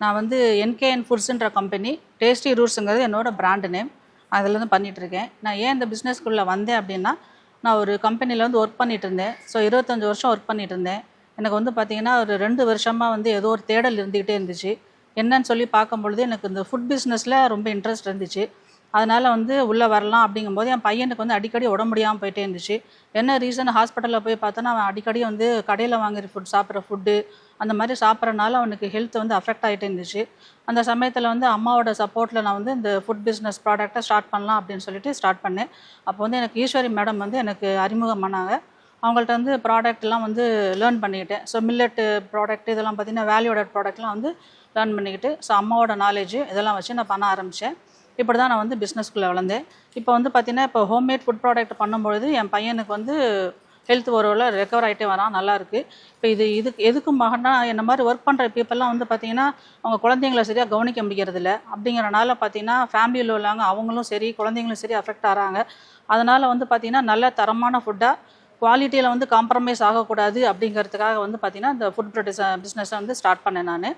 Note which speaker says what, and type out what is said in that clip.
Speaker 1: நான் வந்து என்கேஎன் ஃபுட்ஸ்ன்ற company, tasty ரூட்ஸுங்கிறது என்னோட பிராண்ட் நேம். அதிலேருந்து பண்ணிகிட்ருக்கேன். நான் ஏன் இந்த பிஸ்னஸ்க்குள்ளே வந்தேன் அப்படின்னா, நான் ஒரு கம்பெனியில் வந்து ஒர்க் பண்ணிட்டு இருந்தேன். ஸோ 25 வருஷம் ஒர்க் பண்ணிட்டு இருந்தேன். எனக்கு வந்து பார்த்திங்கன்னா, ஒரு 2 வருஷமாக வந்து ஏதோ ஒரு தேடல் இருந்துக்கிட்டே இருந்துச்சு. என்னன்னு சொல்லி பார்க்கும்பொழுது எனக்கு இந்த ஃபுட் பிஸ்னஸில் ரொம்ப இன்ட்ரெஸ்ட் இருந்துச்சு. அதனால் வந்து உள்ளே வரலாம் அப்படிங்கும்போது என் பையனுக்கு வந்து அடிக்கடி உடம்பு முடியாமல் போயிட்டே இருந்துச்சு. என்ன ரீசன் ஹாஸ்பிட்டலில் போய் பார்த்தோன்னா, அவன் அடிக்கடி வந்து கடையில் வாங்குற சாப்பிட்ற ஃபுட்டு அந்த மாதிரி சாப்பிட்றனால அவனுக்கு ஹெல்த் வந்து அஃபெக்ட் ஆகிட்டே இருந்துச்சு. அந்த சமயத்தில் வந்து அம்மாவோட சப்போர்ட்டில் நான் வந்து இந்த ஃபுட் பிஸ்னஸ் ப்ராடக்ட்டை ஸ்டார்ட் பண்ணலாம் அப்படின்னு சொல்லிட்டு ஸ்டார்ட் பண்ணேன். அப்போ வந்து எனக்கு ஈஸ்வரி மேடம் வந்து எனக்கு அறிமுகமானாங்க. அவங்கள்ட்ட வந்து ப்ராடக்ட்லாம் வந்து லேர்ன் பண்ணிக்கிட்டேன். ஸோ மில்லட்டு ப்ராடக்ட் இதெல்லாம் பார்த்திங்கன்னா வேல்யூடட் ப்ராடக்ட்லாம் வந்து லேர்ன் பண்ணிக்கிட்டு, ஸோ அம்மாவோட நாலேஜ் இதெல்லாம் வச்சு நான் பண்ண ஆரம்பித்தேன். இப்படி தான் நான் வந்து பிஸ்னஸ்க்குள்ளே வளர்ந்தேன். இப்போ வந்து பார்த்திங்கன்னா, இப்போ ஹோம்மேட் ஃபுட் ப்ராடக்ட் பண்ணும்பொழுது என் பையனுக்கு வந்து ஹெல்த் ஓரளவு ரெக்கவர் ஆகிட்டே வரான், நல்லாயிருக்கு. இப்போ எதுக்கும் மகனா என்ன மாதிரி ஒர்க் பண்ணுற பீப்பிள்லாம் வந்து பார்த்திங்கன்னா, அவங்க குழந்தைங்கள சரியாக கவனிக்க முடியறதில்ல. அப்படிங்கிறனால பார்த்திங்கன்னா, ஃபேமிலியில் உள்ளவங்க அவங்களும் சரி, குழந்தைங்களும் சரி அஃபெக்ட் ஆகிறாங்க. அதனால் வந்து பார்த்திங்கன்னா, நல்ல தரமான ஃபுட்டாக குவாலிட்டியில் வந்து காம்ப்ரமைஸ் ஆகக்கூடாது அப்படிங்கிறதுக்காக வந்து பார்த்திங்கன்னா, இந்த ஃபுட் பிஸ்னஸை வந்து ஸ்டார்ட் பண்ணேன் நான்.